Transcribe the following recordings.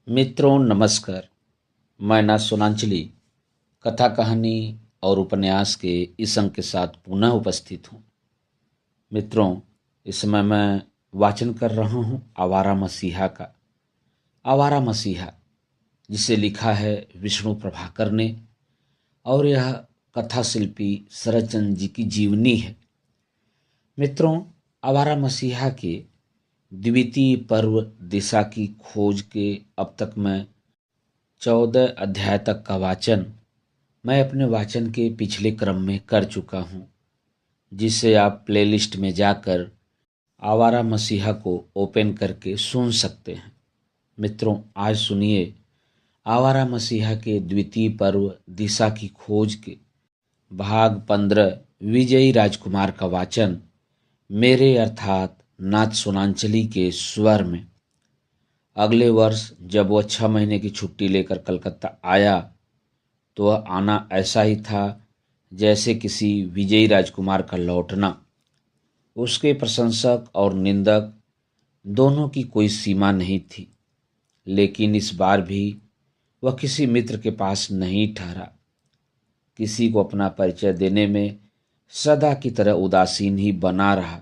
मित्रों नमस्कार। मैं ना सोनांचली कथा कहानी और उपन्यास के इस अंक के साथ पुनः उपस्थित हूँ। मित्रों, इस समय मैं वाचन कर रहा हूँ आवारा मसीहा का। आवारा मसीहा, जिसे लिखा है विष्णु प्रभाकर ने, और यह कथा शिल्पी शरदचंद्र जी की जीवनी है। मित्रों, आवारा मसीहा के द्वितीय पर्व दिशा की खोज के अब तक मैं 14 अध्याय तक का वाचन मैं अपने वाचन के पिछले क्रम में कर चुका हूँ, जिसे आप प्लेलिस्ट में जाकर आवारा मसीहा को ओपन करके सुन सकते हैं। मित्रों, आज सुनिए आवारा मसीहा के द्वितीय पर्व दिशा की खोज के भाग 15 विजयी राजकुमार का वाचन मेरे अर्थात नाथ सोनांचली के स्वर में। अगले वर्ष जब वह 6 महीने की छुट्टी लेकर कलकत्ता आया तो वह आना ऐसा ही था जैसे किसी विजयी राजकुमार का लौटना। उसके प्रशंसक और निंदक दोनों की कोई सीमा नहीं थी, लेकिन इस बार भी वह किसी मित्र के पास नहीं ठहरा। किसी को अपना परिचय देने में सदा की तरह उदासीन ही बना रहा।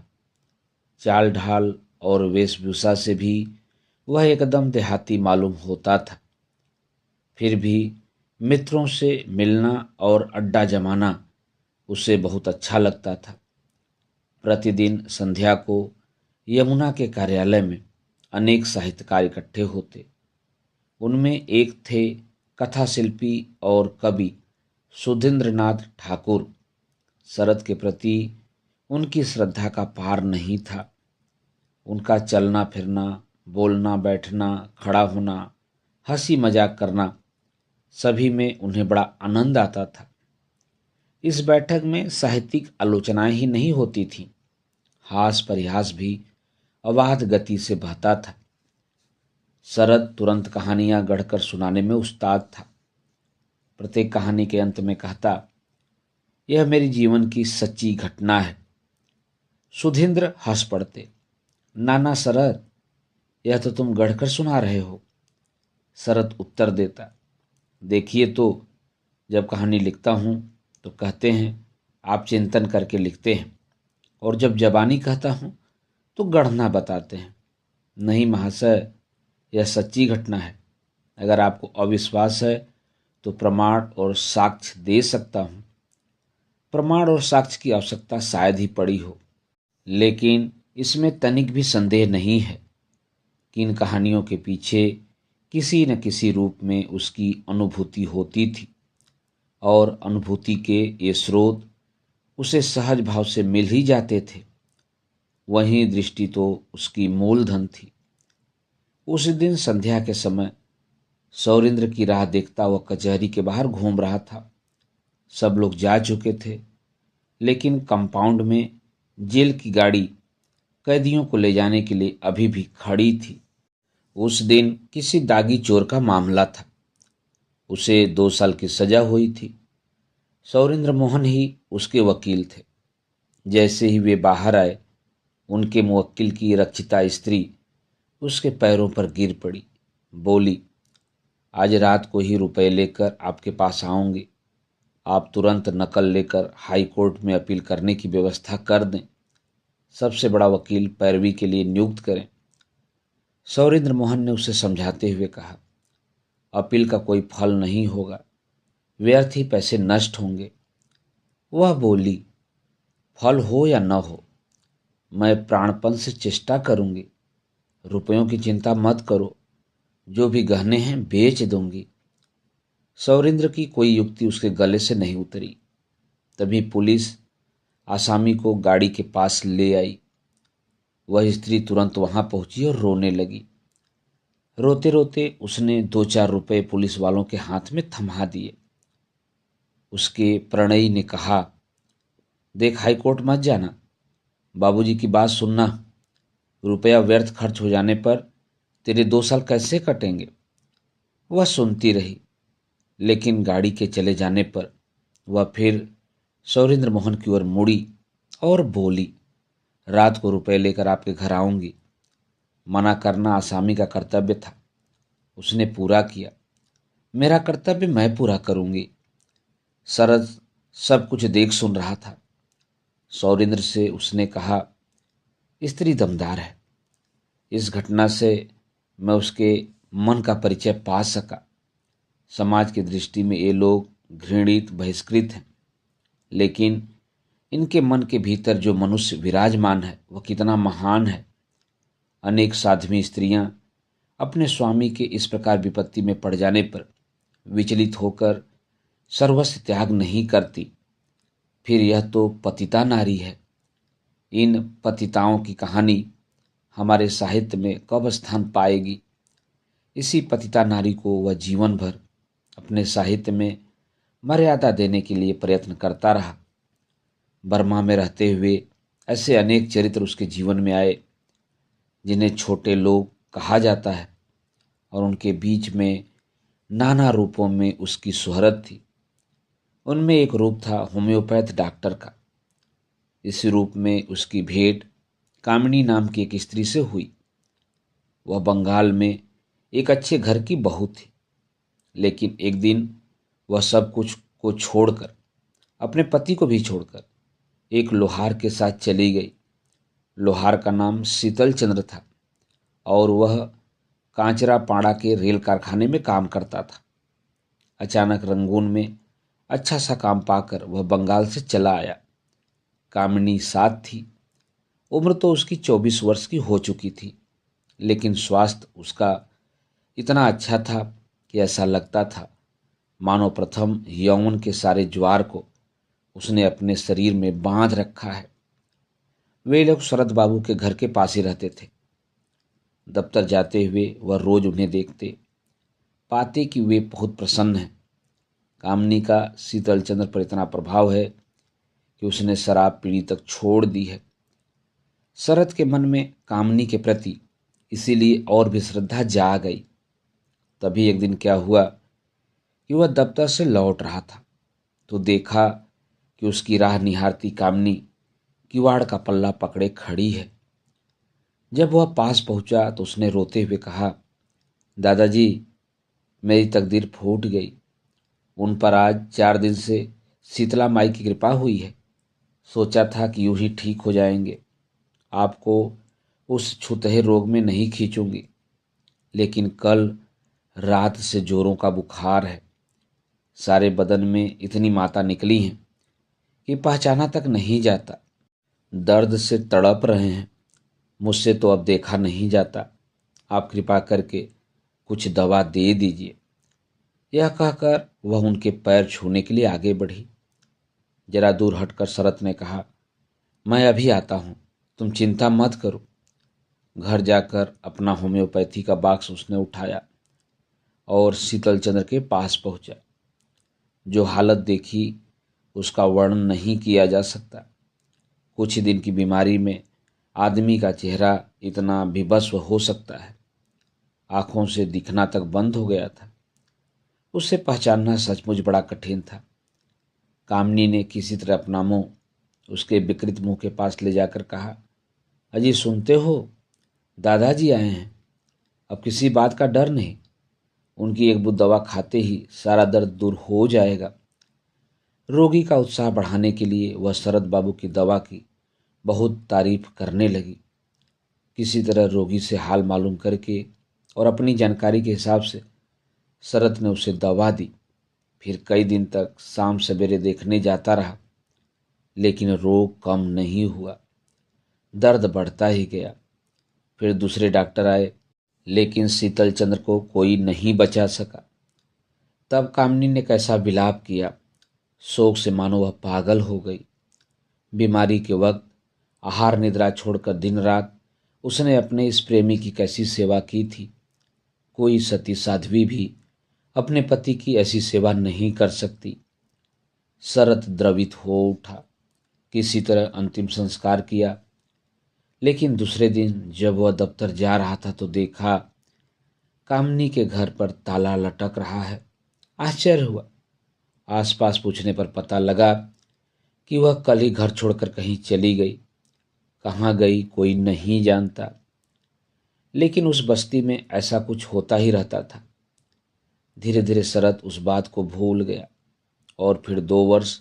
चाल ढाल और वेशभूषा से भी वह एकदम देहाती मालूम होता था। फिर भी मित्रों से मिलना और अड्डा जमाना उसे बहुत अच्छा लगता था। प्रतिदिन संध्या को यमुना के कार्यालय में अनेक साहित्यकार इकट्ठे होते। उनमें एक थे कथा शिल्पी और कवि सुधींद्रनाथ ठाकुर। शरद के प्रति उनकी श्रद्धा का पार नहीं था। उनका चलना फिरना, बोलना बैठना, खड़ा होना, हंसी मजाक करना, सभी में उन्हें बड़ा आनंद आता था। इस बैठक में साहित्यिक आलोचनाएं ही नहीं होती थीं, हास परिहास भी अबाध गति से बहता था। शरद तुरंत कहानियां गढ़कर सुनाने में उस्ताद था। प्रत्येक कहानी के अंत में कहता, यह मेरी जीवन की सच्ची घटना है। सुधींद्र हंस पड़ते, नाना शरद, यह तो तुम गढ़कर सुना रहे हो। शरद उत्तर देता, देखिए तो, जब कहानी लिखता हूँ तो कहते हैं आप चिंतन करके लिखते हैं, और जब जबानी कहता हूँ तो गढ़ना बताते हैं। नहीं महाशय, यह सच्ची घटना है। अगर आपको अविश्वास है तो प्रमाण और साक्ष्य दे सकता हूँ। प्रमाण और साक्ष्य की आवश्यकता शायद ही पड़ी हो, लेकिन इसमें तनिक भी संदेह नहीं है कि इन कहानियों के पीछे किसी न किसी रूप में उसकी अनुभूति होती थी, और अनुभूति के ये स्रोत उसे सहज भाव से मिल ही जाते थे। वहीं दृष्टि तो उसकी मूलधन थी। उस दिन संध्या के समय सौरेंद्र की राह देखता वह कचहरी के बाहर घूम रहा था। सब लोग जा चुके थे, लेकिन कंपाउंड में जेल की गाड़ी कैदियों को ले जाने के लिए अभी भी खड़ी थी। उस दिन किसी दागी चोर का मामला था। उसे 2 साल की सजा हुई थी। सौरेंद्र मोहन ही उसके वकील थे। जैसे ही वे बाहर आए, उनके मुवक्किल की रक्षिता स्त्री उसके पैरों पर गिर पड़ी। बोली, आज रात को ही रुपए लेकर आपके पास आऊंगी। आप तुरंत नकल लेकर हाई कोर्ट में अपील करने की व्यवस्था कर दें। सबसे बड़ा वकील पैरवी के लिए नियुक्त करें। सौरेंद्र मोहन ने उसे समझाते हुए कहा, अपील का कोई फल नहीं होगा, व्यर्थ ही पैसे नष्ट होंगे। वह बोली, फल हो या न हो, मैं प्राणपण से चेष्टा करूंगी। रुपयों की चिंता मत करो, जो भी गहने हैं बेच दूंगी। सौरेंद्र की कोई युक्ति उसके गले से नहीं उतरी। तभी पुलिस आसामी को गाड़ी के पास ले आई। वह स्त्री तुरंत वहां पहुंची और रोने लगी। रोते रोते उसने 2-4 रुपए पुलिस वालों के हाथ में थमा दिए। उसके प्रणयी ने कहा, देख, हाई कोर्ट मत जाना, बाबूजी की बात सुनना। रुपया व्यर्थ खर्च हो जाने पर तेरे 2 साल कैसे कटेंगे। वह सुनती रही, लेकिन गाड़ी के चले जाने पर वह फिर सौरेंद्र मोहन की ओर मुड़ी और बोली, रात को रुपए लेकर आपके घर आऊंगी। मना करना आसामी का कर्तव्य था। उसने पूरा किया। मेरा कर्तव्य मैं पूरा करूंगी। शरद सब कुछ देख सुन रहा था। सौरेंद्र से उसने कहा, स्त्री दमदार है। इस घटना से मैं उसके मन का परिचय पा सका। समाज की दृष्टि में ये लोग घृणित बहिष्कृत हैं, लेकिन इनके मन के भीतर जो मनुष्य विराजमान है वह कितना महान है। अनेक साध्वी स्त्रियां अपने स्वामी के इस प्रकार विपत्ति में पड़ जाने पर विचलित होकर सर्वस्व त्याग नहीं करती। फिर यह तो पतिता नारी है। इन पतिताओं की कहानी हमारे साहित्य में कब स्थान पाएगी? इसी पतिता नारी को वह जीवन भर अपने साहित्य में मर्यादा देने के लिए प्रयत्न करता रहा। बर्मा में रहते हुए ऐसे अनेक चरित्र उसके जीवन में आए जिन्हें छोटे लोग कहा जाता है, और उनके बीच में नाना रूपों में उसकी शोहरत थी। उनमें एक रूप था होम्योपैथ डॉक्टर का। इस रूप में उसकी भेंट कामिनी नाम की एक स्त्री से हुई। वह बंगाल में एक अच्छे घर की बहू थी, लेकिन एक दिन वह सब कुछ को छोड़कर, अपने पति को भी छोड़कर, एक लोहार के साथ चली गई। लोहार का नाम शीतल चंद्र था और वह कांचरापाड़ा के रेल कारखाने में काम करता था। अचानक रंगून में अच्छा सा काम पाकर वह बंगाल से चला आया। कामिनी साथ थी। उम्र तो उसकी 24 वर्ष की हो चुकी थी, लेकिन स्वास्थ्य उसका इतना अच्छा था कि ऐसा लगता था मानो प्रथम यौवन के सारे ज्वार को उसने अपने शरीर में बांध रखा है। वे लोग शरद बाबू के घर के पास ही रहते थे। दफ्तर जाते हुए वह रोज उन्हें देखते, पाते कि वे बहुत प्रसन्न हैं। कामनी का शीतल चंद्र पर इतना प्रभाव है कि उसने शराब पीनी तक छोड़ दी है। शरद के मन में कामनी के प्रति इसीलिए और भी श्रद्धा जा गई। तभी एक दिन क्या हुआ कि वह दफ्तर से लौट रहा था तो देखा कि उसकी राह निहारती कामनी किवाड़ का पल्ला पकड़े खड़ी है। जब वह पास पहुंचा तो उसने रोते हुए कहा, दादाजी, मेरी तकदीर फूट गई। उन पर आज 4 दिन से शीतला माई की कृपा हुई है। सोचा था कि यूं ही ठीक हो जाएंगे, आपको उस छुतहे रोग में नहीं खींचूंगी, लेकिन कल रात से जोरों का बुखार है। सारे बदन में इतनी माता निकली हैं कि पहचाना तक नहीं जाता। दर्द से तड़प रहे हैं। मुझसे तो अब देखा नहीं जाता। आप कृपा करके कुछ दवा दे दीजिए। यह कहकर वह उनके पैर छूने के लिए आगे बढ़ी। जरा दूर हटकर शरत ने कहा, मैं अभी आता हूँ, तुम चिंता मत करो। घर जाकर अपना होम्योपैथी का बॉक्स उसने उठाया और शीतल चंद्र के पास पहुंचा। जो हालत देखी उसका वर्णन नहीं किया जा सकता। कुछ ही दिन की बीमारी में आदमी का चेहरा इतना विवस्व हो सकता है। आंखों से दिखना तक बंद हो गया था। उसे पहचानना सचमुच बड़ा कठिन था। कामनी ने किसी तरह अपना मुंह उसके विकृत मुंह के पास ले जाकर कहा, अजी सुनते हो, दादाजी आए हैं। अब किसी बात का डर नहीं। उनकी एक बूंद दवा खाते ही सारा दर्द दूर हो जाएगा। रोगी का उत्साह बढ़ाने के लिए वह शरद बाबू की दवा की बहुत तारीफ करने लगी। किसी तरह रोगी से हाल मालूम करके और अपनी जानकारी के हिसाब से शरद ने उसे दवा दी। फिर कई दिन तक शाम सवेरे देखने जाता रहा, लेकिन रोग कम नहीं हुआ। दर्द बढ़ता ही गया। फिर दूसरे डॉक्टर आए, लेकिन शीतल चंद्र को कोई नहीं बचा सका। तब कामिनी ने कैसा विलाप किया, शोक से मानो वह पागल हो गई। बीमारी के वक्त आहार निद्रा छोड़कर दिन रात उसने अपने इस प्रेमी की कैसी सेवा की थी। कोई सती साध्वी भी अपने पति की ऐसी सेवा नहीं कर सकती। शरत द्रवित हो उठा। किसी तरह अंतिम संस्कार किया, लेकिन दूसरे दिन जब वह दफ्तर जा रहा था तो देखा कामनी के घर पर ताला लटक रहा है। आश्चर्य हुआ। आसपास पूछने पर पता लगा कि वह कल ही घर छोड़कर कहीं चली गई। कहाँ गई कोई नहीं जानता। लेकिन उस बस्ती में ऐसा कुछ होता ही रहता था। धीरे धीरे शरत उस बात को भूल गया और फिर 2 वर्ष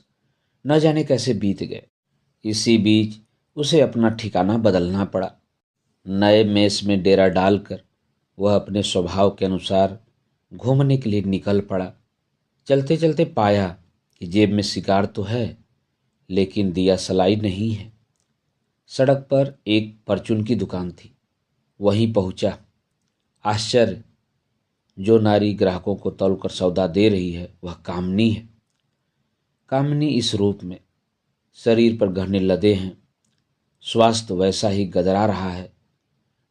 न जाने कैसे बीत गए। इसी बीच उसे अपना ठिकाना बदलना पड़ा। नए मेस में डेरा डालकर वह अपने स्वभाव के अनुसार घूमने के लिए निकल पड़ा। चलते चलते पाया कि जेब में सिगार तो है, लेकिन दिया सलाई नहीं है। सड़क पर एक परचून की दुकान थी, वहीं पहुंचा। आश्चर्य, जो नारी ग्राहकों को तौलकर सौदा दे रही है वह कामनी है। कामनी इस रूप में, शरीर पर गहने लदे हैं, स्वास्थ्य वैसा ही गदरा रहा है,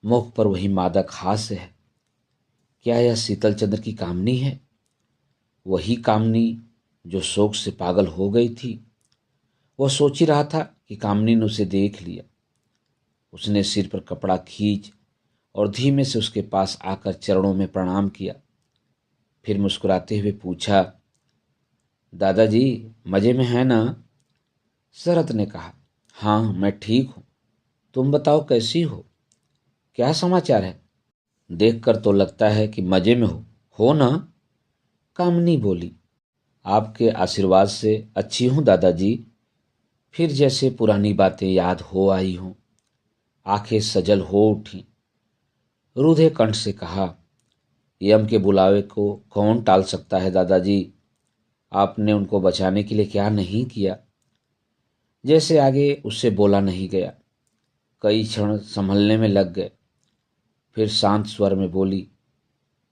मुख पर वही मादक हास्य है। क्या यह शीतल चंद्र की कामनी है? वही कामनी जो शोक से पागल हो गई थी। वह सोच ही रहा था कि कामनी ने उसे देख लिया। उसने सिर पर कपड़ा खींच और धीमे से उसके पास आकर चरणों में प्रणाम किया। फिर मुस्कुराते हुए पूछा, दादाजी मजे में है ना? शरत ने कहा, हाँ मैं ठीक हूँ, तुम बताओ कैसी हो, क्या समाचार है? देखकर तो लगता है कि मजे में हो ना? कामनी बोली, आपके आशीर्वाद से अच्छी हूँ दादाजी। फिर जैसे पुरानी बातें याद हो आई हों, आंखें सजल हो उठी। रूधे कंठ से कहा, यम के बुलावे को कौन टाल सकता है दादाजी? आपने उनको बचाने के लिए क्या नहीं किया? जैसे आगे उससे बोला नहीं गया। कई क्षण संभलने में लग गए। फिर शांत स्वर में बोली,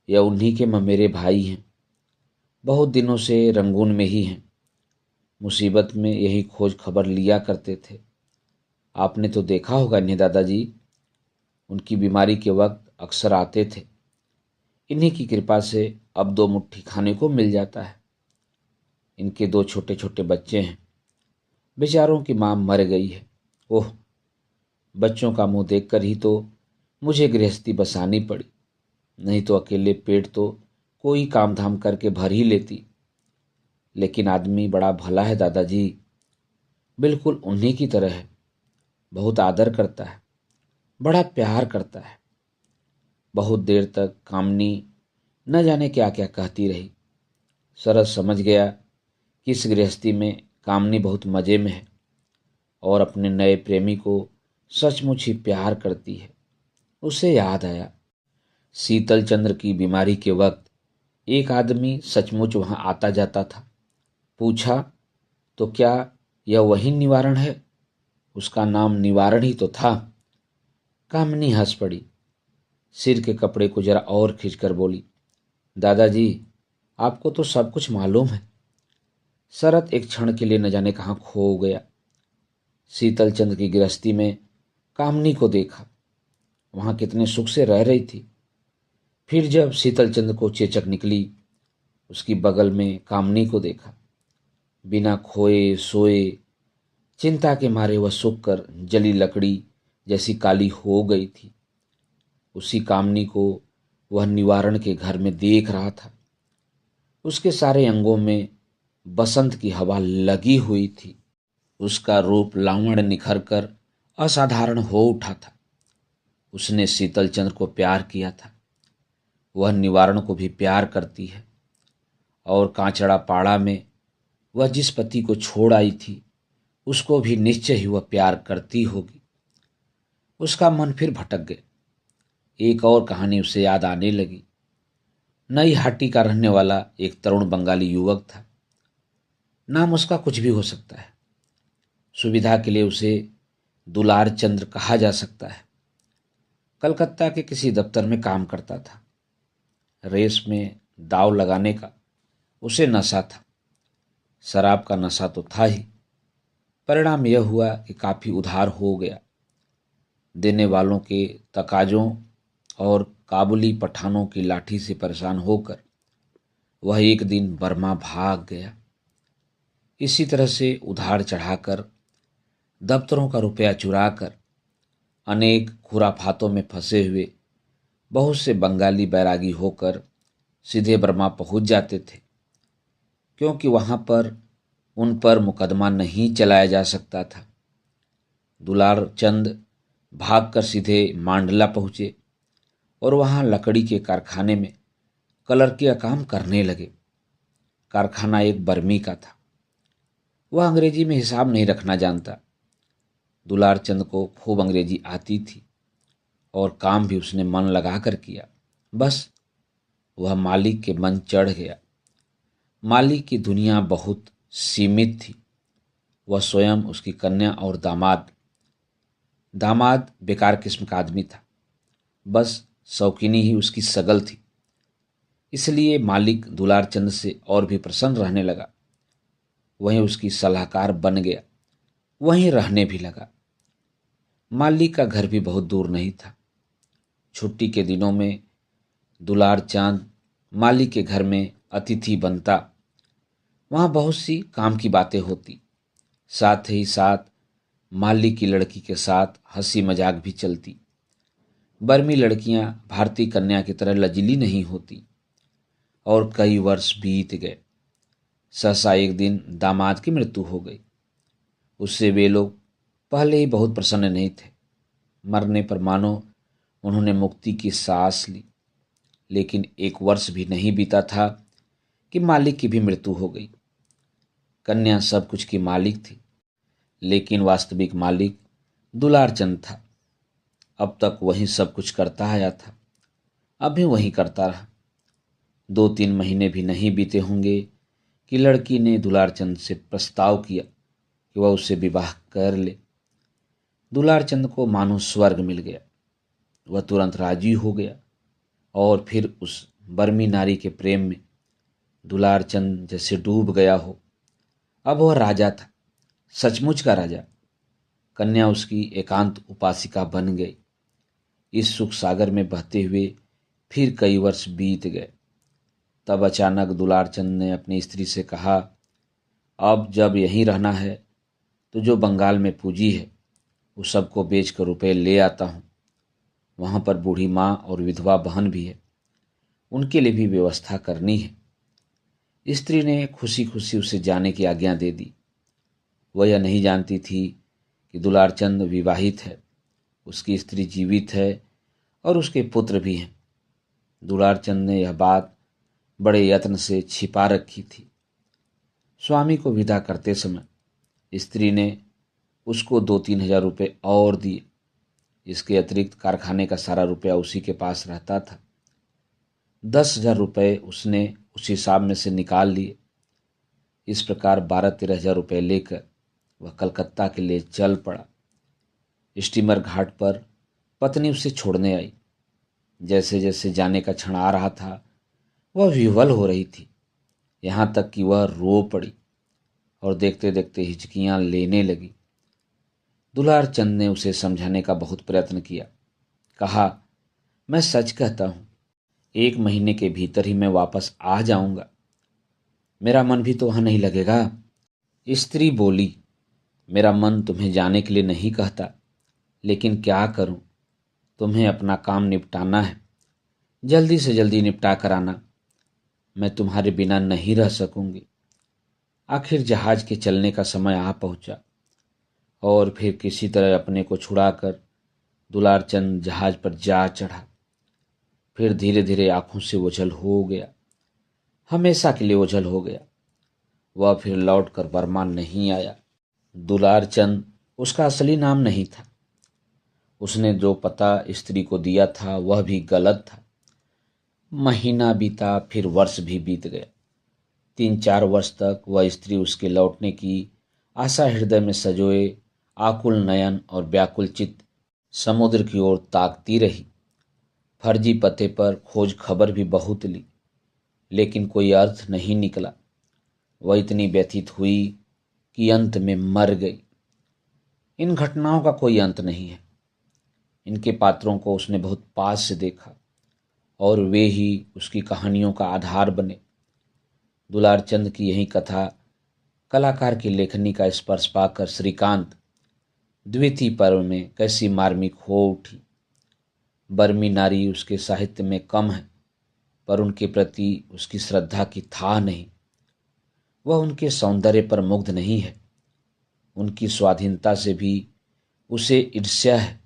यह उन्हीं के ममेरे भाई हैं, बहुत दिनों से रंगून में ही हैं। मुसीबत में यही खोज खबर लिया करते थे। आपने तो देखा होगा इन्हें दादाजी, उनकी बीमारी के वक्त अक्सर आते थे। इन्हीं की कृपा से अब 2 मुट्ठी खाने को मिल जाता है। इनके 2 छोटे छोटे बच्चे हैं, बेचारों की माँ मर गई है। ओह, बच्चों का मुंह देखकर ही तो मुझे गृहस्थी बसानी पड़ी, नहीं तो अकेले पेट तो कोई काम धाम करके भर ही लेती। लेकिन आदमी बड़ा भला है दादाजी, बिल्कुल उन्हीं की तरह है। बहुत आदर करता है, बड़ा प्यार करता है। बहुत देर तक कामनी न जाने क्या क्या कहती रही। शरद समझ गया कि इस गृहस्थी में कामनी बहुत मजे में है और अपने नए प्रेमी को सचमुच ही प्यार करती है। उसे याद आया, शीतल चंद्र की बीमारी के वक्त एक आदमी सचमुच वहां आता जाता था। पूछा, तो क्या यह वही निवारण है? उसका नाम निवारण ही तो था। कामिनी हंस पड़ी, सिर के कपड़े को जरा और खींचकर बोली, दादाजी आपको तो सब कुछ मालूम है। शरत एक क्षण के लिए न जाने कहाँ खो गया। शीतल चंद्र की गृहस्थी में कामनी को देखा, वहां कितने सुख से रह रही थी। फिर जब शीतल चंद्र को चेचक निकली, उसकी बगल में कामनी को देखा। बिना खोए सोए चिंता के मारे वह सूख कर जली लकड़ी जैसी काली हो गई थी। उसी कामनी को वह निवारण के घर में देख रहा था। उसके सारे अंगों में बसंत की हवा लगी हुई थी। उसका रूप लावण्य निखर कर असाधारण हो उठा था। उसने शीतल चंद्र को प्यार किया था, वह निवारण को भी प्यार करती है। और कांचड़ा पाड़ा में वह जिस पति को छोड़ आई थी, उसको भी निश्चय ही वह प्यार करती होगी। उसका मन फिर भटक गया। एक और कहानी उसे याद आने लगी। नई हाटी का रहने वाला एक तरुण बंगाली युवक था। नाम उसका कुछ भी हो सकता है, सुविधा के लिए उसे दुलार चंद्र कहा जा सकता है। कलकत्ता के किसी दफ्तर में काम करता था। रेस में दाव लगाने का उसे नशा था। शराब का नशा तो था ही। परिणाम यह हुआ कि काफी उधार हो गया। देने वालों के तकाजों और काबुली पठानों की लाठी से परेशान होकर वह एक दिन बर्मा भाग गया। इसी तरह से उधार चढ़ाकर, दफ्तरों का रुपया चुराकर, अनेक खुराफातों में फंसे हुए बहुत से बंगाली बैरागी होकर सीधे बर्मा पहुंच जाते थे, क्योंकि वहां पर उन पर मुकदमा नहीं चलाया जा सकता था। दुलार चंद भागकर सीधे मांडला पहुंचे और वहाँ लकड़ी के कारखाने में कलर का काम करने लगे। कारखाना एक बर्मी का था। वह अंग्रेजी में हिसाब नहीं रखना जानता। दुलारचंद को खूब अंग्रेजी आती थी और काम भी उसने मन लगा कर किया। बस वह मालिक के मन चढ़ गया। मालिक की दुनिया बहुत सीमित थी। वह स्वयं, उसकी कन्या और दामाद बेकार किस्म का आदमी था। बस शौकीनी ही उसकी सगल थी। इसलिए मालिक दुलारचंद से और भी प्रसन्न रहने लगा। वहीं उसकी सलाहकार बन गया, वहीं रहने भी लगा। मालिक का घर भी बहुत दूर नहीं था। छुट्टी के दिनों में दुलारचंद मालिक के घर में अतिथि बनता। वहाँ बहुत सी काम की बातें होती। साथ ही साथ मालिक की लड़की के साथ हंसी मजाक भी चलती। बर्मी लड़कियां भारतीय कन्या की तरह लजीली नहीं होती। और कई वर्ष बीत गए। सहसा एक दिन दामाद की मृत्यु हो गई। उससे वे लोग पहले ही बहुत प्रसन्न नहीं थे। मरने पर मानो उन्होंने मुक्ति की सांस ली। लेकिन एक वर्ष भी नहीं बीता था कि मालिक की भी मृत्यु हो गई। कन्या सब कुछ की मालिक थी, लेकिन वास्तविक मालिक दुलारचंद था। अब तक वही सब कुछ करता आया था, अब भी वही करता रहा। 2-3 महीने भी नहीं बीते होंगे कि लड़की ने दुलारचंद से प्रस्ताव किया कि वह उससे विवाह कर ले। दुलारचंद को मानो स्वर्ग मिल गया। वह तुरंत राजी हो गया और फिर उस बर्मी नारी के प्रेम में दुलारचंद जैसे डूब गया हो। अब वह राजा था, सचमुच का राजा। कन्या उसकी एकांत उपासिका बन गई। इस सुख सागर में बहते हुए फिर कई वर्ष बीत गए। तब अचानक दुलारचंद ने अपनी स्त्री से कहा, अब जब यहीं रहना है तो जो बंगाल में पूंजी है वो सबको बेच कर रुपये ले आता हूँ। वहाँ पर बूढ़ी माँ और विधवा बहन भी है, उनके लिए भी व्यवस्था करनी है। स्त्री ने खुशी खुशी उसे जाने की आज्ञा दे दी। वह यह नहीं जानती थी कि दुलारचंद विवाहित है, उसकी स्त्री जीवित है और उसके पुत्र भी हैं। दुलारचंद ने यह बात बड़े यत्न से छिपा रखी थी। स्वामी को विदा करते समय स्त्री ने उसको 2-3 हजार रुपये और दिए। इसके अतिरिक्त कारखाने का सारा रुपया उसी के पास रहता था। 10,000 रुपये उसने उस हिसाब में से निकाल लिए। इस प्रकार 12-13 हजार रुपये लेकर वह कलकत्ता के लिए चल पड़ा। स्टीमर घाट पर पत्नी उसे छोड़ने आई। जैसे जैसे जाने का क्षण आ रहा था वह विह्वल हो रही थी, यहाँ तक कि वह रो पड़ी और देखते देखते हिचकियाँ लेने लगी। दुलारचंद ने उसे समझाने का बहुत प्रयत्न किया। कहा, मैं सच कहता हूँ, 1 महीने के भीतर ही मैं वापस आ जाऊंगा। मेरा मन भी तो वहाँ नहीं लगेगा। स्त्री बोली, मेरा मन तुम्हें जाने के लिए नहीं कहता, लेकिन क्या करूं, तुम्हें अपना काम निपटाना है। जल्दी से जल्दी निपटा कर आना। मैं तुम्हारे बिना नहीं रह सकूंगी। आखिर जहाज के चलने का समय आ पहुंचा और फिर किसी तरह अपने को छुड़ाकर दुलारचंद जहाज पर जा चढ़ा। फिर धीरे धीरे आंखों से ओझल हो गया, हमेशा के लिए ओझल हो गया। वह फिर लौट कर बर्मा नहीं आया। दुलारचंद उसका असली नाम नहीं था। उसने जो पता स्त्री को दिया था वह भी गलत था। महीना बीता, फिर वर्ष भी बीत गया। 3-4 वर्ष तक वह स्त्री उसके लौटने की आशा हृदय में सजोए आकुल नयन और व्याकुल चित्त समुद्र की ओर ताकती रही। फर्जी पते पर खोज खबर भी बहुत ली, लेकिन कोई अर्थ नहीं निकला। वह इतनी व्यथित हुई कि अंत में मर गई। इन घटनाओं का कोई अंत नहीं है। इनके पात्रों को उसने बहुत पास से देखा और वे ही उसकी कहानियों का आधार बने। दुलारचंद की यही कथा कलाकार की लेखनी का स्पर्श पाकर श्रीकांत द्वितीय पर्व में कैसी मार्मिक हो उठी। बर्मी नारी उसके साहित्य में कम है, पर उनके प्रति उसकी श्रद्धा की था नहीं। वह उनके सौंदर्य पर मुग्ध नहीं है, उनकी स्वाधीनता से भी उसे ईर्ष्या है।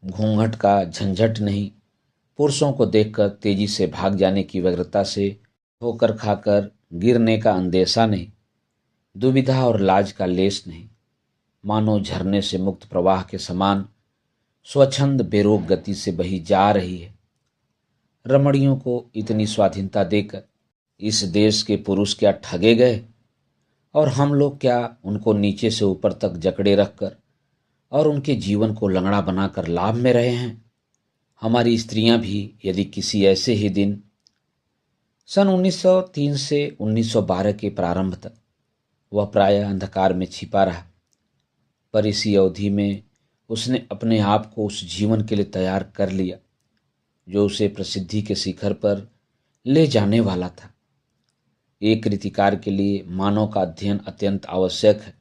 घूंघट का झंझट नहीं, पुरुषों को देखकर तेजी से भाग जाने की व्यग्रता से, ठोकर खाकर गिरने का अंदेशा नहीं, दुविधा और लाज का लेश नहीं, मानो झरने से मुक्त प्रवाह के समान स्वच्छंद बेरोक गति से बही जा रही है। रमणियों को इतनी स्वाधीनता देकर इस देश के पुरुष क्या ठगे गए, और हम लोग क्या उनको नीचे से ऊपर तक जकड़े रखकर और उनके जीवन को लंगड़ा बनाकर लाभ में रहे हैं। हमारी स्त्रियां भी यदि किसी ऐसे ही दिन सन 1903 से 1912 के प्रारंभ तक वह प्रायः अंधकार में छिपा रहा, पर इसी अवधि में उसने अपने आप को उस जीवन के लिए तैयार कर लिया जो उसे प्रसिद्धि के शिखर पर ले जाने वाला था। एक रीतिकार के लिए मानव का अध्ययन अत्यंत आवश्यक है,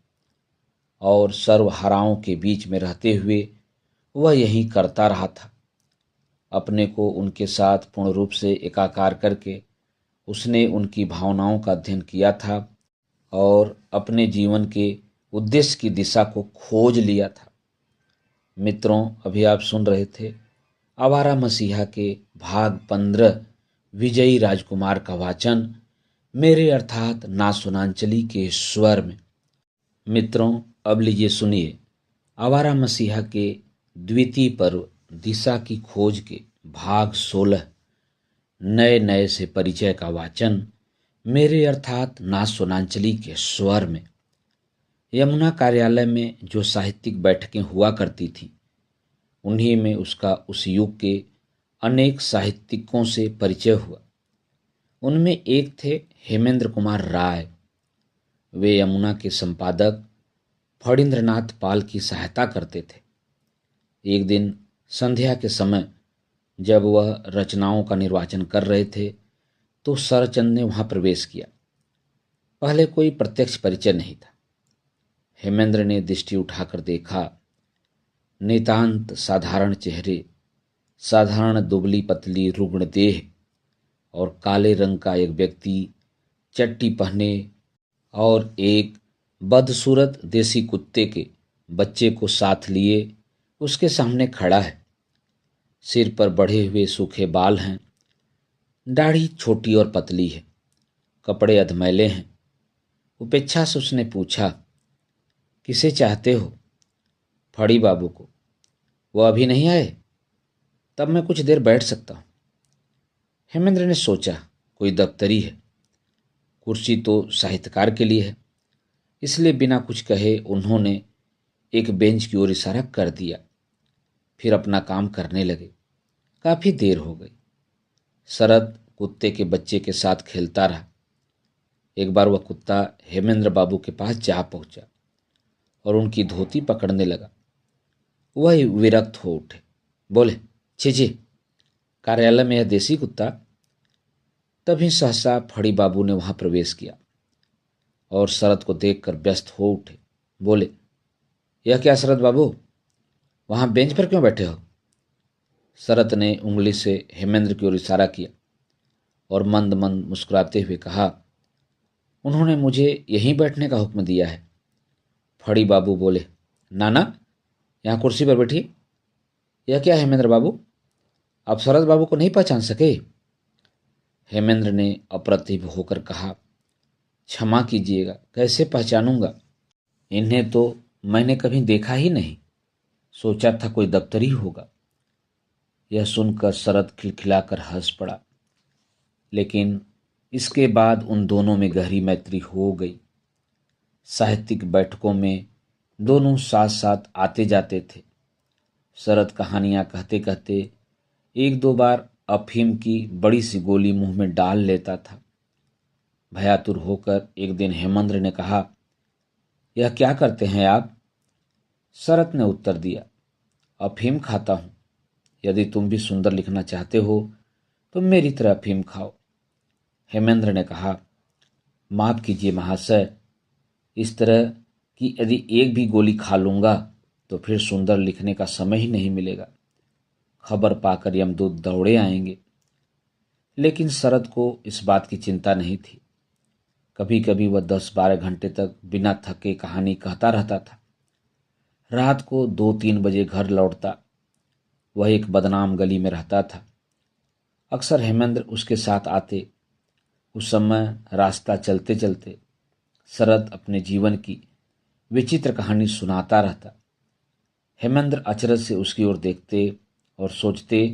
और सर्वहाराओं के बीच में रहते हुए वह यही करता रहा था। अपने को उनके साथ पूर्ण रूप से एकाकार करके उसने उनकी भावनाओं का अध्ययन किया था और अपने जीवन के उद्देश्य की दिशा को खोज लिया था। मित्रों, अभी आप सुन रहे थे आवारा मसीहा के भाग 15 विजयी राजकुमार का वाचन मेरे अर्थात नासुनांचली के स्वर में। मित्रों, अब लीजिए सुनिए आवारा मसीहा के द्वितीय पर्व दिशा की खोज के भाग 16 नए नए से परिचय का वाचन मेरे अर्थात नासुनांचली के स्वर में। यमुना कार्यालय में जो साहित्यिक बैठकें हुआ करती थीं, उन्हीं में उसका उस युग के अनेक साहित्यिकों से परिचय हुआ। उनमें एक थे हेमेंद्र कुमार राय। वे यमुना के संपादक फणींद्रनाथ पाल की सहायता करते थे। एक दिन संध्या के समय जब वह रचनाओं का निर्वाचन कर रहे थे तो सरचंद ने वहां प्रवेश किया। पहले कोई प्रत्यक्ष परिचय नहीं था। हेमेंद्र ने दृष्टि उठाकर देखा। नितांत साधारण चेहरे, साधारण दुबली पतली रुग्ण देह और काले रंग का एक व्यक्ति चट्टी पहने और एक बदसूरत देसी कुत्ते के बच्चे को साथ लिए उसके सामने खड़ा है। सिर पर बढ़े हुए सूखे बाल हैं, दाढ़ी छोटी और पतली है, कपड़े अधमैले हैं। उपेक्षा से उसने पूछा, किसे चाहते हो? फड़ी बाबू को। वह अभी नहीं आए? तब मैं कुछ देर बैठ सकता हूँ। हेमेंद्र ने सोचा, कोई दफ्तरी है, कुर्सी तो साहित्यकार के लिए है। इसलिए बिना कुछ कहे उन्होंने एक बेंच की ओर इशारा कर दिया। फिर अपना काम करने लगे। काफी देर हो गई। शरद कुत्ते के बच्चे के साथ खेलता रहा। एक बार वह कुत्ता हेमेंद्र बाबू के पास जा पहुंचा और उनकी धोती पकड़ने लगा। वह विरक्त हो उठे, बोले, छी छी, कार्यालय में यह देसी कुत्ता। तभी सहसा फड़ी बाबू ने वहां प्रवेश किया और शरद को देखकर व्यस्त हो उठे। बोले, यह क्या शरद बाबू, वहां बेंच पर क्यों बैठे हो? शरद ने उंगली से हेमेंद्र की ओर इशारा किया और मंद मंद मुस्कुराते हुए कहा, उन्होंने मुझे यहीं बैठने का हुक्म दिया है। फड़ी बाबू बोले, नाना, यहाँ कुर्सी पर बैठिए। यह क्या हेमेंद्र बाबू, आप शरद बाबू को नहीं पहचान सके? हेमेंद्र ने अप्रतिभ होकर कहा, क्षमा कीजिएगा, कैसे पहचानूंगा? इन्हें तो मैंने कभी देखा ही नहीं। सोचा था कोई दफ्तरी होगा। यह सुनकर शरद खिलखिलाकर हंस पड़ा। लेकिन इसके बाद उन दोनों में गहरी मैत्री हो गई। साहित्यिक बैठकों में दोनों साथ साथ आते जाते थे। शरद कहानियां कहते कहते एक दो बार अफीम की बड़ी सी गोली मुंह में डाल लेता था। भयातुर होकर एक दिन हेमेंद्र ने कहा, यह क्या करते हैं आप? शरद ने उत्तर दिया, अफीम खाता हूं। यदि तुम भी सुंदर लिखना चाहते हो तो मेरी तरह अफीम खाओ। हेमेंद्र ने कहा, माफ कीजिए महाशय, इस तरह की यदि एक भी गोली खा लूंगा तो फिर सुंदर लिखने का समय ही नहीं मिलेगा। खबर पाकर यमदूत दौड़े आएंगे। लेकिन शरद को इस बात की चिंता नहीं थी। कभी कभी वह 10-12 घंटे तक बिना थके कहानी कहता रहता था। रात को 2-3 बजे घर लौटता। वह एक बदनाम गली में रहता था। अक्सर हेमेंद्र उसके साथ आते। उस समय रास्ता चलते चलते शरद अपने जीवन की विचित्र कहानी सुनाता रहता। हेमेंद्र अचरज से उसकी ओर देखते और सोचते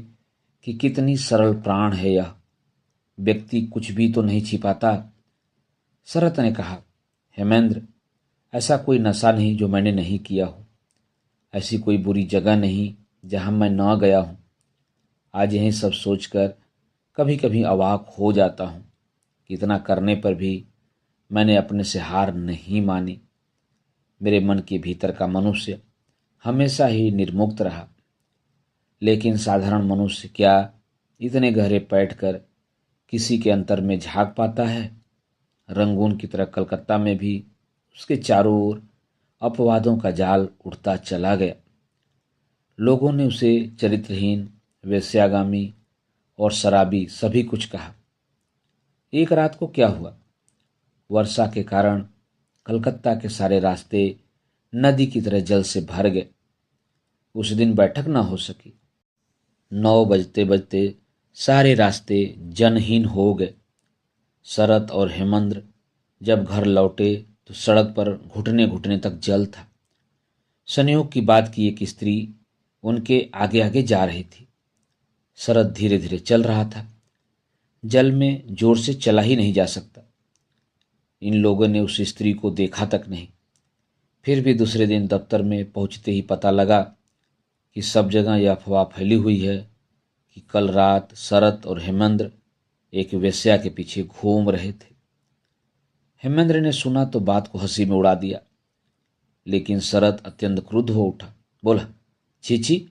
कि कितनी सरल प्राण है यह, व्यक्ति कुछ भी तो नहीं छिपाता। शरद ने कहा, हेमेंद्र, ऐसा कोई नशा नहीं जो मैंने नहीं किया हो, ऐसी कोई बुरी जगह नहीं जहां मैं न गया हूं। आज यही सब सोचकर कभी कभी अवाक हो जाता हूं कि इतना करने पर भी मैंने अपने से हार नहीं मानी। मेरे मन के भीतर का मनुष्य हमेशा ही निर्मुक्त रहा, लेकिन साधारण मनुष्य क्या इतने गहरे बैठकर किसी के अंतर में झांक पाता है। रंगून की तरह कलकत्ता में भी उसके चारों ओर अपवादों का जाल उड़ता चला गया। लोगों ने उसे चरित्रहीन, वेश्यागामी और शराबी सभी कुछ कहा। एक रात को क्या हुआ, वर्षा के कारण कलकत्ता के सारे रास्ते नदी की तरह जल से भर गए। उस दिन बैठक न हो सकी। 9 बजते बजते सारे रास्ते जनहीन हो गए। शरद और हेमंद्र जब घर लौटे तो सड़क पर घुटने घुटने तक जल था। संयोग की बात की एक स्त्री उनके आगे आगे जा रही थी। शरद धीरे धीरे चल रहा था। जल में जोर से चला ही नहीं जा सकता। इन लोगों ने उस स्त्री को देखा तक नहीं। फिर भी दूसरे दिन दफ्तर में पहुंचते ही पता लगा कि सब जगह यह अफवाह फैली हुई है कि कल रात शरद और हेमेंद्र एक वेश्या के पीछे घूम रहे थे। हेमेंद्र ने सुना तो बात को हंसी में उड़ा दिया, लेकिन शरद अत्यंत क्रुद्ध हो उठा। बोला, छी छी,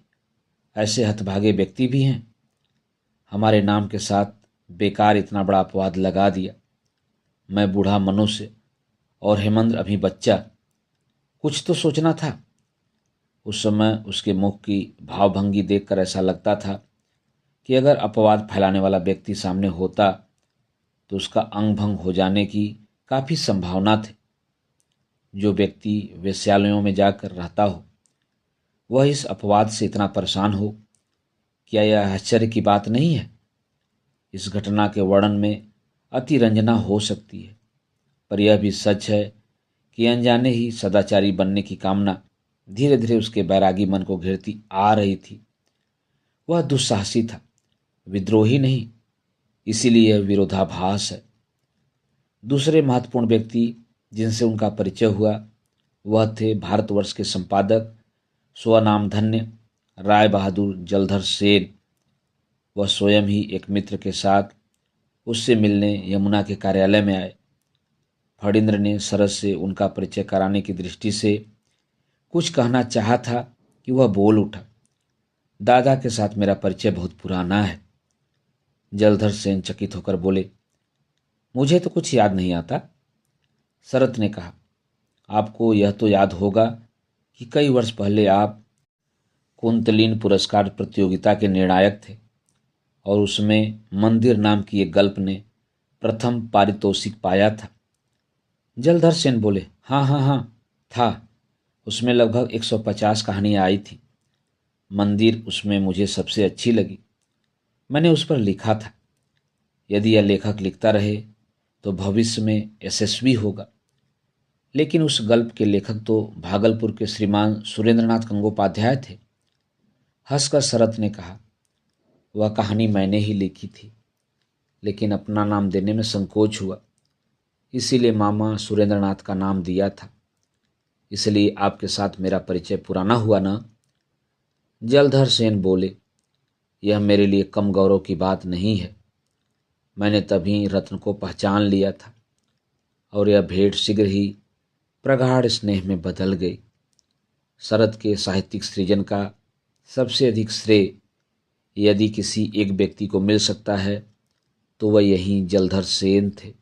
ऐसे हतभागे व्यक्ति भी हैं। हमारे नाम के साथ बेकार इतना बड़ा अपवाद लगा दिया। मैं बूढ़ा मनुष्य और हेमंत अभी बच्चा, कुछ तो सोचना था। उस समय उसके मुख की भावभंगी देखकर ऐसा लगता था कि अगर अपवाद फैलाने वाला व्यक्ति सामने होता तो उसका अंग भंग हो जाने की काफी संभावना थी। जो व्यक्ति वेश्यालयों में जाकर रहता हो वह इस अपवाद से इतना परेशान हो, क्या यह आश्चर्य की बात नहीं है? इस घटना के वर्णन में अति रंजना हो सकती है, पर यह भी सच है कि अनजाने ही सदाचारी बनने की कामना धीरे धीरे उसके बैरागी मन को घेरती आ रही थी। वह दुस्साहसी था, विद्रोही नहीं, इसीलिए यह विरोधाभास है। दूसरे महत्वपूर्ण व्यक्ति जिनसे उनका परिचय हुआ वह थे भारतवर्ष के संपादक स्वनामधन्य राय बहादुर जलधर सेन। वह स्वयं ही एक मित्र के साथ उससे मिलने यमुना के कार्यालय में आए। फणींद्र ने शरद से उनका परिचय कराने की दृष्टि से कुछ कहना चाहा था कि वह बोल उठा, दादा के साथ मेरा परिचय बहुत पुराना है। जलधर सेन चकित होकर बोले, मुझे तो कुछ याद नहीं आता। शरद ने कहा, आपको यह तो याद होगा कि कई वर्ष पहले आप कुंतलीन पुरस्कार प्रतियोगिता के निर्णायक थे और उसमें मंदिर नाम की एक गल्प ने प्रथम पारितोषिक पाया था। जलधर सेन बोले, हाँ हाँ हाँ, था। उसमें लगभग 150 कहानियां आई थी। मंदिर उसमें मुझे सबसे अच्छी लगी। मैंने उस पर लिखा था, यदि यह लेखक लिखता रहे तो भविष्य में यशस्वी होगा। लेकिन उस गल्प के लेखक तो भागलपुर के श्रीमान सुरेंद्रनाथ गंगोपाध्याय थे। हंसकर शरद ने कहा, वह कहानी मैंने ही लिखी थी, लेकिन अपना नाम देने में संकोच हुआ, इसीलिए मामा सुरेंद्रनाथ का नाम दिया था। इसलिए आपके साथ मेरा परिचय पुराना हुआ ना? जलधर सेन बोले, यह मेरे लिए कम गौरव की बात नहीं है। मैंने तभी रत्न को पहचान लिया था और यह भेंट शीघ्र ही प्रगाढ़ स्नेह में बदल गई। शरद के साहित्यिक सृजन का सबसे अधिक श्रेय यदि किसी एक व्यक्ति को मिल सकता है तो वह यही जलधर सेन थे।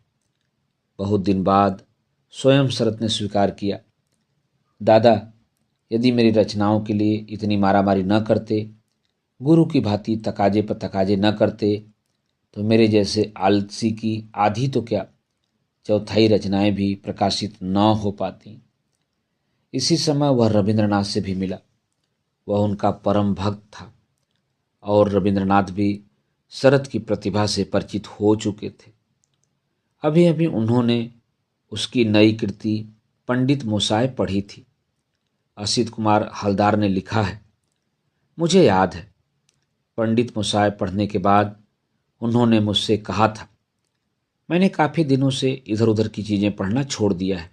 बहुत दिन बाद स्वयं शरद ने स्वीकार किया, दादा, यदि मेरी रचनाओं के लिए इतनी मारामारी न करते, गुरु की भांति तकाजे पर तकाजे न करते, तो मेरे जैसे आलसी की आधी तो क्या चौथाई रचनाएं भी प्रकाशित न हो पाती। इसी समय वह रविंद्रनाथ से भी मिला। वह उनका परम भक्त था और रविंद्रनाथ भी शरद की प्रतिभा से परिचित हो चुके थे। अभी अभी उन्होंने उसकी नई कृति पंडित मोसाय पढ़ी थी। असित कुमार हलदार ने लिखा है, मुझे याद है पंडित मोसाय पढ़ने के बाद उन्होंने मुझसे कहा था, मैंने काफ़ी दिनों से इधर उधर की चीज़ें पढ़ना छोड़ दिया है,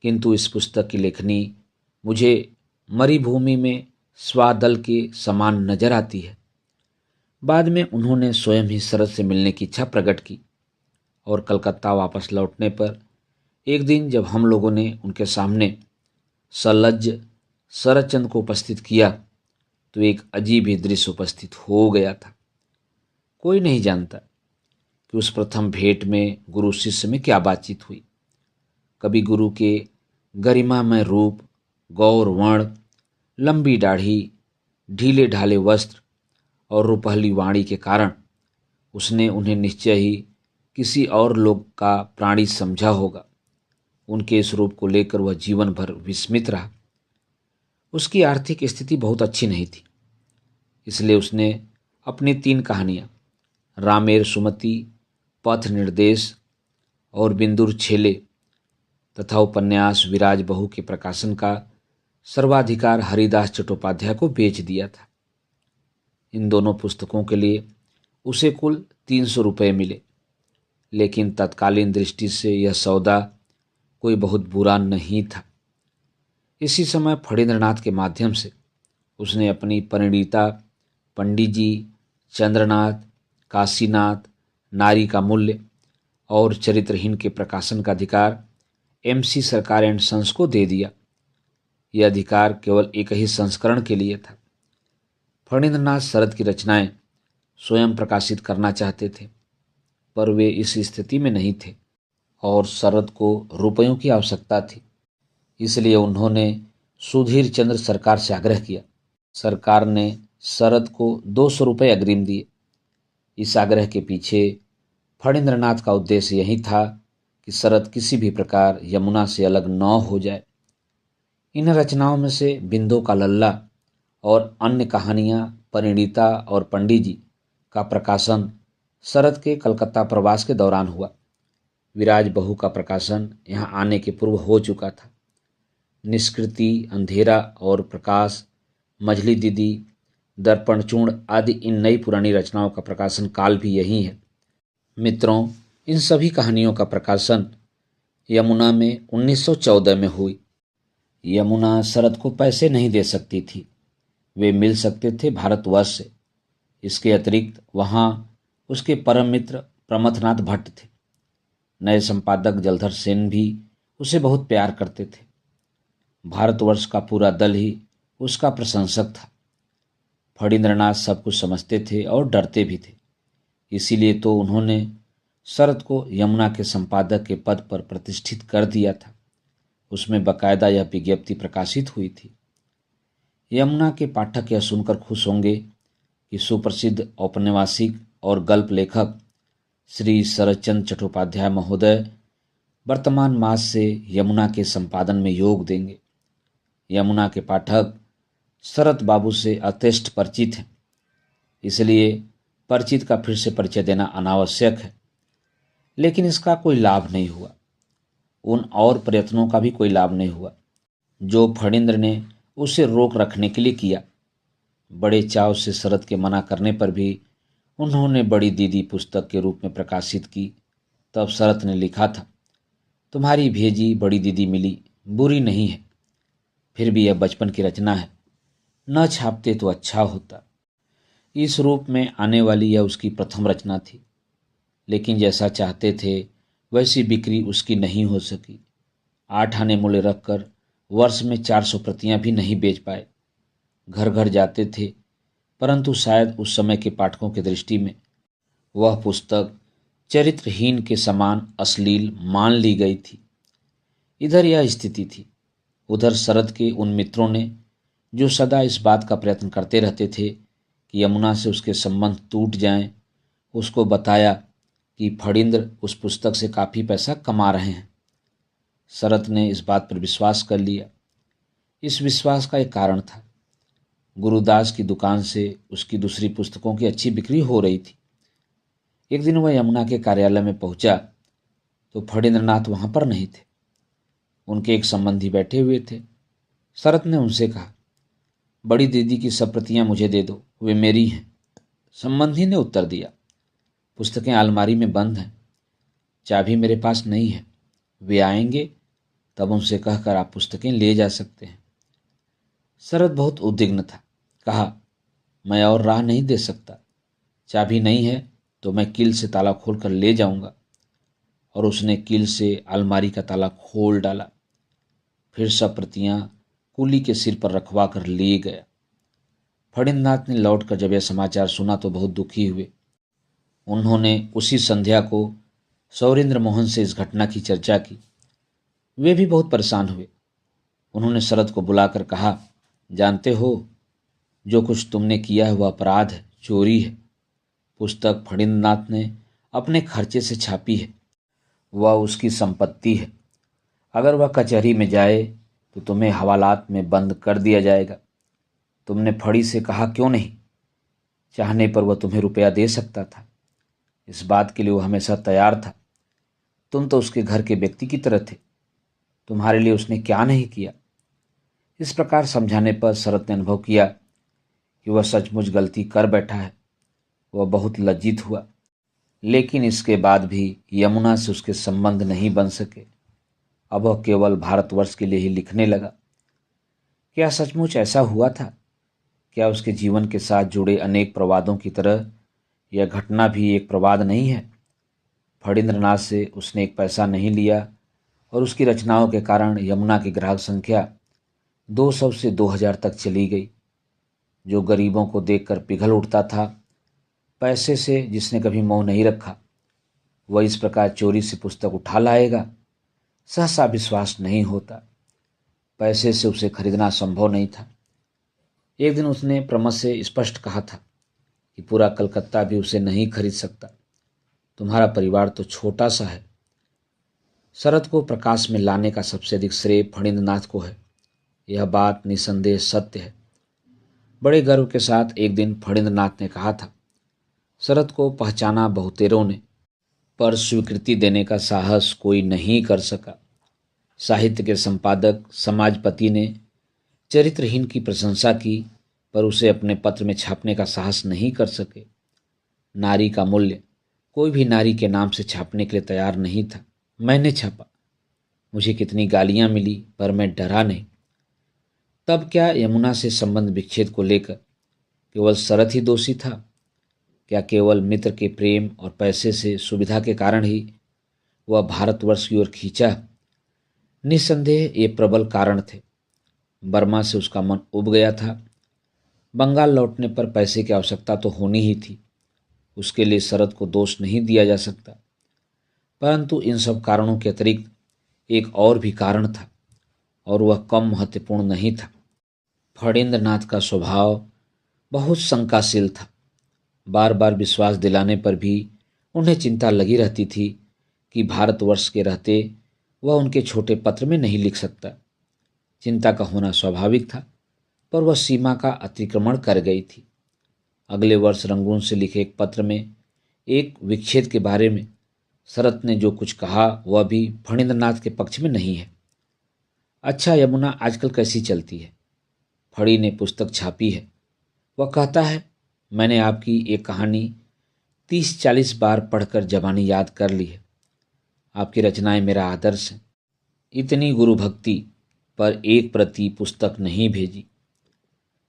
किंतु इस पुस्तक की लेखनी मुझे मरुभूमि में स्वादल के समान नजर आती है। बाद में उन्होंने स्वयं ही शरद से मिलने की इच्छा प्रकट की और कलकत्ता वापस लौटने पर एक दिन जब हम लोगों ने उनके सामने सलज्ज शरदचंद्र को उपस्थित किया तो एक अजीब ही दृश्य उपस्थित हो गया था। कोई नहीं जानता कि उस प्रथम भेंट में गुरु शिष्य में क्या बातचीत हुई। कभी गुरु के गरिमामय रूप, गौर वर्ण, लंबी दाढ़ी, ढीले ढाले वस्त्र और रुपहली वाणी के कारण उसने उन्हें निश्चय ही किसी और लोग का प्राणी समझा होगा। उनके इस रूप को लेकर वह जीवन भर विस्मित रहा। उसकी आर्थिक स्थिति बहुत अच्छी नहीं थी, इसलिए उसने अपनी 3 कहानियाँ रामेर सुमति, पथ निर्देश और बिंदुर छेले तथा उपन्यास विराज बहू के प्रकाशन का सर्वाधिकार हरिदास चट्टोपाध्याय को बेच दिया था। इन दोनों पुस्तकों के लिए उसे कुल 300 रुपये मिले, लेकिन तत्कालीन दृष्टि से यह सौदा कोई बहुत बुरा नहीं था। इसी समय फणींद्रनाथ के माध्यम से उसने अपनी परिणीता पंडित जी, चंद्रनाथ, काशीनाथ, नारी का मूल्य और चरित्रहीन के प्रकाशन का अधिकार MC सरकार एंड सन्स को दे दिया। यह अधिकार केवल एक ही संस्करण के लिए था। फणींद्रनाथ शरद की रचनाएं स्वयं प्रकाशित करना चाहते थे, पर वे इस स्थिति में नहीं थे और शरद को रुपयों की आवश्यकता थी। इसलिए उन्होंने सुधीर चंद्र सरकार से आग्रह किया। सरकार ने शरद को 200 रुपये अग्रिम दिए। इस आग्रह के पीछे फणींद्रनाथ का उद्देश्य यही था कि शरद किसी भी प्रकार यमुना से अलग न हो जाए। इन रचनाओं में से बिंदु का लल्ला और अन्य कहानियाँ परिणीता और पंडित जी का प्रकाशन शरद के कलकत्ता प्रवास के दौरान हुआ। विराज बहू का प्रकाशन यहाँ आने के पूर्व हो चुका था। निष्कृति, अंधेरा और प्रकाश, मझली दीदी, दर्पणचूर्ण आदि इन नई पुरानी रचनाओं का प्रकाशन काल भी यही है। मित्रों, इन सभी कहानियों का प्रकाशन यमुना में 1914 में हुई। यमुना शरद को पैसे नहीं दे सकती थी, वे मिल सकते थे भारतवर्ष से। इसके अतिरिक्त वहाँ उसके परम मित्र प्रमथनाथ भट्ट थे। नए संपादक जलधर सेन भी उसे बहुत प्यार करते थे। भारतवर्ष का पूरा दल ही उसका प्रशंसक था। फणींद्रनाथ सब कुछ समझते थे और डरते भी थे। इसीलिए तो उन्होंने शरद को यमुना के संपादक के पद पर प्रतिष्ठित कर दिया था। उसमें बकायदा यह विज्ञप्ति प्रकाशित हुई थी। यमुना के पाठक यह सुनकर खुश होंगे कि सुप्रसिद्ध औपन्यासिक और गल्प लेखक श्री शरदचंद्र चट्टोपाध्याय महोदय वर्तमान मास से यमुना के संपादन में योग देंगे। यमुना के पाठक शरद बाबू से अत्यष्ट परिचित हैं, इसलिए परिचित का फिर से परिचय देना अनावश्यक है। लेकिन इसका कोई लाभ नहीं हुआ। उन और प्रयत्नों का भी कोई लाभ नहीं हुआ जो फणींद्र ने उसे रोक रखने के लिए किया। बड़े चाव से शरद के मना करने पर भी उन्होंने बड़ी दीदी पुस्तक के रूप में प्रकाशित की। तब शरद ने लिखा था, तुम्हारी भेजी बड़ी दीदी मिली, बुरी नहीं है, फिर भी यह बचपन की रचना है, न छापते तो अच्छा होता। इस रूप में आने वाली यह उसकी प्रथम रचना थी, लेकिन जैसा चाहते थे वैसी बिक्री उसकी नहीं हो सकी। 8 आने मूल्य रखकर वर्ष में 400 प्रतियां भी नहीं बेच पाए। घर घर जाते थे, परंतु शायद उस समय के पाठकों की दृष्टि में वह पुस्तक चरित्रहीन के समान अश्लील मान ली गई थी। इधर यह स्थिति थी। उधर शरद के उन मित्रों ने जो सदा इस बात का प्रयत्न करते रहते थे कि यमुना से उसके संबंध टूट जाएं, उसको बताया कि फणींद्र उस पुस्तक से काफ़ी पैसा कमा रहे हैं। शरद ने इस बात पर विश्वास कर लिया। इस विश्वास का एक कारण था। गुरुदास की दुकान से उसकी दूसरी पुस्तकों की अच्छी बिक्री हो रही थी। एक दिन वह यमुना के कार्यालय में पहुंचा तो फणींद्रनाथ वहां पर नहीं थे। उनके एक संबंधी बैठे हुए थे। शरत ने उनसे कहा, बड़ी दीदी की सब प्रतियां मुझे दे दो, वे मेरी हैं। संबंधी ने उत्तर दिया, पुस्तकें अलमारी में बंद हैं, चाबी मेरे पास नहीं है, वे आएंगे तब उनसे कहकर आप पुस्तकें ले जा सकते हैं। शरत बहुत उद्विग्न था। कहा, मैं और राह नहीं दे सकता, चाबी नहीं है तो मैं कील से ताला खोलकर ले जाऊंगा। और उसने कील से अलमारी का ताला खोल डाला। फिर सब प्रतियां कुली के सिर पर रखवा कर ले गया। फणींद्रनाथ ने लौटकर जब यह समाचार सुना तो बहुत दुखी हुए। उन्होंने उसी संध्या को सौरेंद्र मोहन से इस घटना की चर्चा की। वे भी बहुत परेशान हुए। उन्होंने शरद को बुलाकर कहा, जानते हो, जो कुछ तुमने किया है वह अपराध है, चोरी है। पुस्तक फणींद्रनाथ ने अपने खर्चे से छापी है, वह उसकी संपत्ति है। अगर वह कचहरी में जाए तो तुम्हें हवालात में बंद कर दिया जाएगा। तुमने फड़ी से कहा क्यों नहीं? चाहने पर वह तुम्हें रुपया दे सकता था। इस बात के लिए वो हमेशा तैयार था। तुम तो उसके घर के व्यक्ति की तरह थे। तुम्हारे लिए उसने क्या नहीं किया? इस प्रकार समझाने पर शरत ने अनुभव किया कि वह सचमुच गलती कर बैठा है। वह बहुत लज्जित हुआ, लेकिन इसके बाद भी यमुना से उसके संबंध नहीं बन सके। अब वह केवल भारतवर्ष के लिए ही लिखने लगा। क्या सचमुच ऐसा हुआ था? क्या उसके जीवन के साथ जुड़े अनेक प्रवादों की तरह यह घटना भी एक प्रवाद नहीं है? फणींद्रनाथ से उसने एक पैसा नहीं लिया और उसकी रचनाओं के कारण यमुना की ग्राहक संख्या 200 से 2000 तक चली गई। जो गरीबों को देखकर पिघल उठता था, पैसे से जिसने कभी मोह नहीं रखा, वह इस प्रकार चोरी से पुस्तक उठा लाएगा, सहसा विश्वास नहीं होता। पैसे से उसे खरीदना संभव नहीं था। एक दिन उसने प्रमथ से स्पष्ट कहा था कि पूरा कलकत्ता भी उसे नहीं खरीद सकता। तुम्हारा परिवार तो छोटा सा है। शरद को प्रकाश में लाने का सबसे अधिक श्रेय फणींद्रनाथ को है। यह बात निसंदेह सत्य है। बड़े गर्व के साथ एक दिन फणींद्रनाथ ने कहा था, शरद को पहचाना बहुतेरों ने, पर स्वीकृति देने का साहस कोई नहीं कर सका। साहित्य के संपादक समाजपति ने चरित्रहीन की प्रशंसा की, पर उसे अपने पत्र में छापने का साहस नहीं कर सके। नारी का मूल्य कोई भी नारी के नाम से छापने के लिए तैयार नहीं था। मैंने छापा। मुझे कितनी गालियां मिली, पर मैं डरा नहीं। तब क्या यमुना से संबंध विच्छेद को लेकर केवल शरद ही दोषी था? क्या केवल मित्र के प्रेम और पैसे से सुविधा के कारण ही वह भारतवर्ष की ओर खींचा? निस्संदेह ये प्रबल कारण थे। बर्मा से उसका मन उब गया था। बंगाल लौटने पर पैसे की आवश्यकता तो होनी ही थी। उसके लिए शरद को दोष नहीं दिया जा सकता। परंतु इन सब कारणों के अतिरिक्त एक और भी कारण था, और वह कम महत्वपूर्ण नहीं था। फणींद्रनाथ का स्वभाव बहुत शंकाशील था। बार बार विश्वास दिलाने पर भी उन्हें चिंता लगी रहती थी कि भारतवर्ष के रहते वह उनके छोटे पत्र में नहीं लिख सकता। चिंता का होना स्वाभाविक था, पर वह सीमा का अतिक्रमण कर गई थी। अगले वर्ष रंगून से लिखे एक पत्र में एक विच्छेद के बारे में शरत ने जो कुछ कहा वह भी फणींद्रनाथ के पक्ष में नहीं है। अच्छा, यमुना आजकल कैसी चलती है? फड़ी ने पुस्तक छापी है। वह कहता है, मैंने आपकी एक कहानी 30-40 बार पढ़कर जबानी याद कर ली है। आपकी रचनाएं मेरा आदर्श हैं। इतनी गुरु भक्ति, पर एक प्रति पुस्तक नहीं भेजी।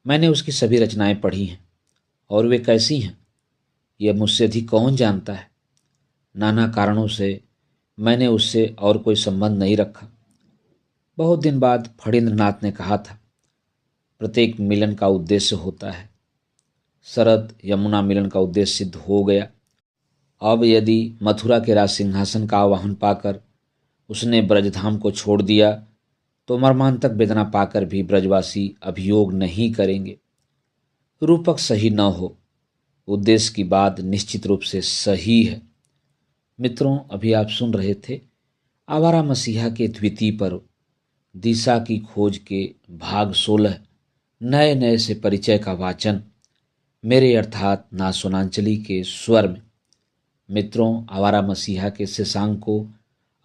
मैंने उसकी सभी रचनाएं पढ़ी हैं, और वे कैसी हैं यह मुझसे अधिक कौन जानता है। नाना कारणों से मैंने उससे और कोई संबंध नहीं रखा। बहुत दिन बाद फणींद्रनाथ ने कहा था, प्रत्येक मिलन का उद्देश्य होता है। शरद यमुना मिलन का उद्देश्य सिद्ध हो गया। अब यदि मथुरा के राज सिंहासन का आवाहन पाकर उसने ब्रजधाम को छोड़ दिया तो मर्मांतक वेदना पाकर भी ब्रजवासी अभियोग नहीं करेंगे। रूपक सही न हो, उद्देश्य की बात निश्चित रूप से सही है। मित्रों, अभी आप सुन रहे थे आवारा मसीहा के द्वितीय पर्व दिशा की खोज के भाग 16 नए नए से परिचय का वाचन मेरे अर्थात ना सोनांचली के स्वर में। मित्रों, आवारा मसीहा के शशांक को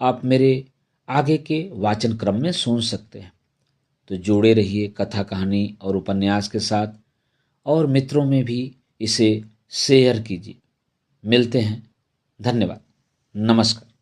आप मेरे आगे के वाचन क्रम में सुन सकते हैं। तो जुड़े रहिए कथा कहानी और उपन्यास के साथ, और मित्रों में भी इसे शेयर कीजिए। मिलते हैं। धन्यवाद। नमस्कार।